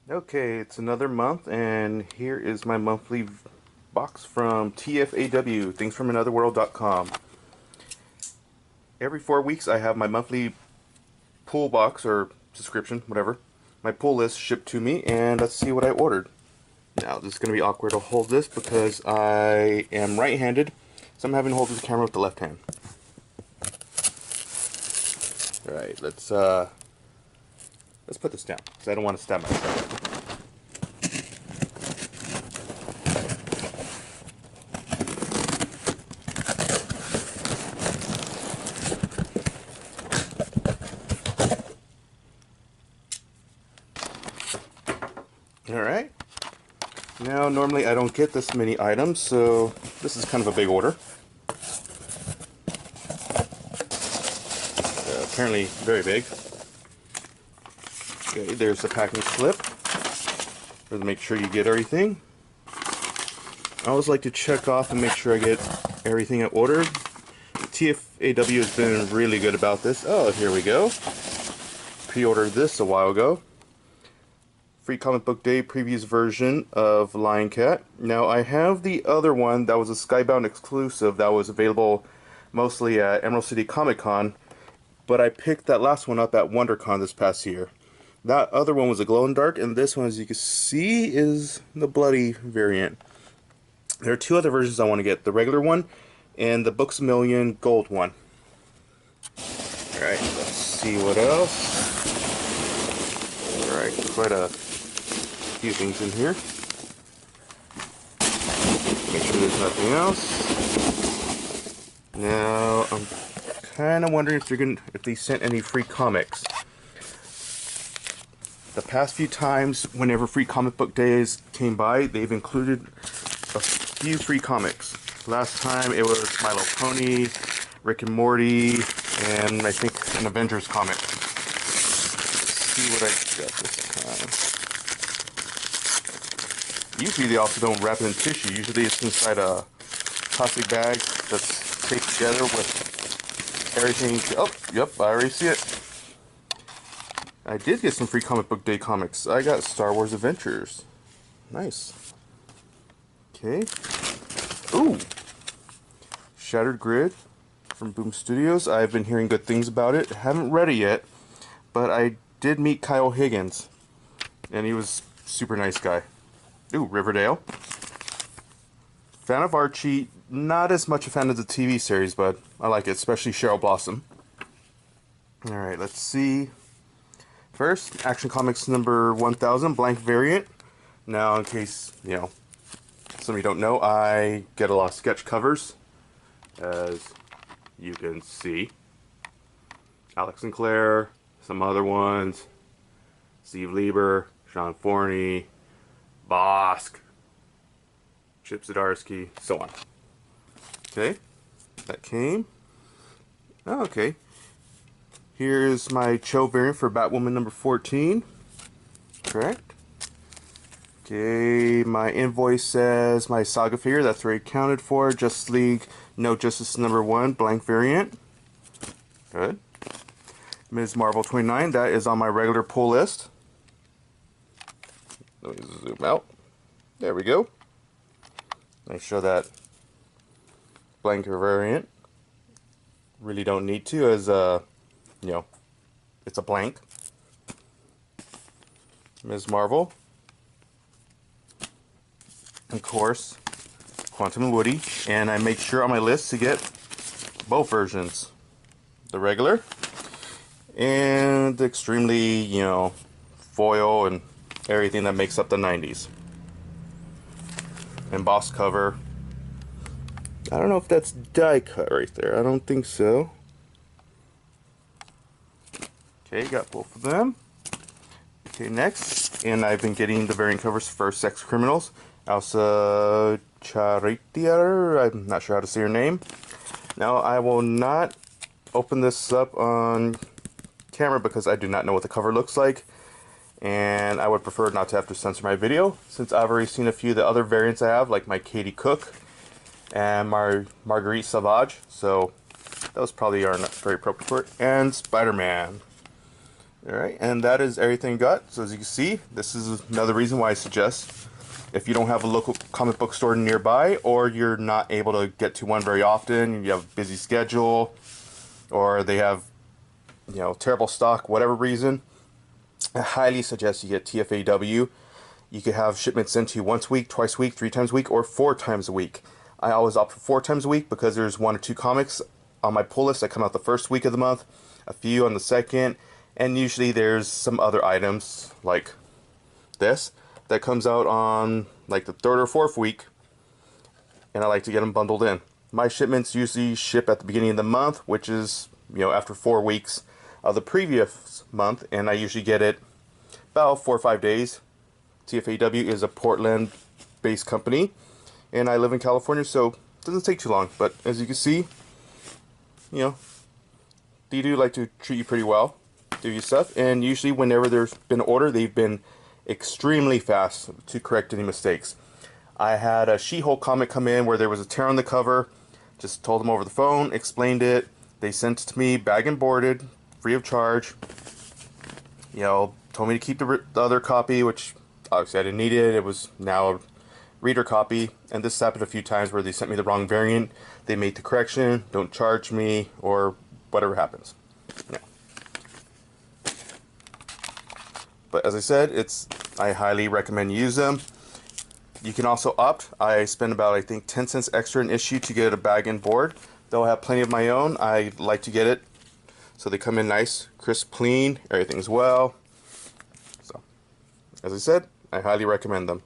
Okay, it's another month, and here is my monthly box from TFAW, thingsfromanotherworld.com. Every 4 weeks, I have my monthly pull box or subscription, whatever, my pull list shipped to me, and let's see what I ordered. Now, this is going to be awkward to hold this because I am right-handed, so I'm having to hold the camera with the left hand. Alright, let's put this down, because I don't want to stab myself. Alright. Now, normally I don't get this many items, so this is kind of a big order. Apparently very big. Okay, there's the packing slip. To make sure you get everything. I always like to check off and make sure I get everything I ordered. TFAW has been really good about this. Oh, here we go. Pre-ordered this a while ago. Free Comic Book Day previews version of Lion Cat. Now, I have the other one that was a Skybound exclusive that was available mostly at Emerald City Comic Con, but I picked that last one up at WonderCon this past year. That other one was a glow in dark, and this one, as you can see, is the bloody variant. There are two other versions I want to get, the regular one and the Books A Million gold one. Alright, let's see what else. Alright, quite a few things in here. Make sure there's nothing else. Now, I'm kind of wondering if they sent any free comics. The past few times, whenever Free Comic Book Days came by, they've included a few free comics. Last time it was My Little Pony, Rick and Morty, and I think an Avengers comic. Let's see what I got this time. Usually they also don't wrap it in tissue. Usually it's inside a plastic bag that's taped together with everything. Oh, yep, I already see it. I did get some free Comic Book Day comics. I got Star Wars Adventures. Nice. Okay. Ooh! Shattered Grid from Boom Studios. I've been hearing good things about it. Haven't read it yet, but I did meet Kyle Higgins, and he was a super nice guy. Ooh, Riverdale. Fan of Archie. Not as much a fan of the TV series, but I like it, especially Cheryl Blossom. Alright, let's see. First, Action Comics number 1000, blank variant. Now, in case, some of you don't know, I get a lot of sketch covers, as you can see. Alex Sinclair, some other ones, Steve Lieber, Sean Forney, Bosk, Chip Zdarsky, so on. Okay, that came. Oh, okay. Here's my Cho variant for Batwoman number 14. Correct. Okay, my invoice says my Saga figure, that's already accounted for. Justice League No Justice number 1, blank variant. Good. Ms. Marvel 29, that is on my regular pull list. Let me zoom out. There we go. I show that blank variant. Really don't need to, as it's a blank. Ms. Marvel. Of course, Quantum and Woody. And I make sure on my list to get both versions. The regular and the extremely, foil and everything that makes up the 90s. Embossed cover. I don't know if that's die cut right there. I don't think so. Okay, got both of them. Okay, next, and I've been getting the variant covers for Sex Criminals. Elsa Charitier, I'm not sure how to say her name. Now, I will not open this up on camera because I do not know what the cover looks like. And I would prefer not to have to censor my video, since I've already seen a few of the other variants I have, like my Katie Cook and my Marguerite Sauvage. So, those probably are not very appropriate for it. And Spider-Man. Alright, and that is everything got. So as you can see, this is another reason why I suggest, if you don't have a local comic book store nearby, or you're not able to get to one very often, you have a busy schedule, or they have, you know, terrible stock, whatever reason, I highly suggest you get TFAW. You could have shipments sent to you once a week, twice a week, 3 times a week, or 4 times a week. I always opt for 4 times a week because there's 1 or 2 comics on my pull list that come out the first week of the month, a few on the second, and usually there's some other items like this that comes out on like the 3rd or 4th week, and I like to get them bundled in. My shipments usually ship at the beginning of the month, which is, you know, after 4 weeks of the previous month, and I usually get it about 4 or 5 days. TFAW is a Portland-based company, and I live in California, so it doesn't take too long. But as you can see, you know, they do like to treat you pretty well, give you stuff, and usually whenever there's been an order, they've been extremely fast to correct any mistakes. I had a She-Hulk comic come in where there was a tear on the cover, just told them over the phone, explained it, they sent it to me, bag and boarded, free of charge, you know, told me to keep the other copy, which obviously I didn't need it, it was now a reader copy, and this happened a few times where they sent me the wrong variant, they made the correction, don't charge me, or whatever happens. Yeah. But as I said, I highly recommend you use them. You can also opt. I spend about, I think, 10 cents extra an issue to get a bag and board. They'll have plenty of my own. I like to get it so they come in nice, crisp, clean, everything's well. So, as I said, I highly recommend them.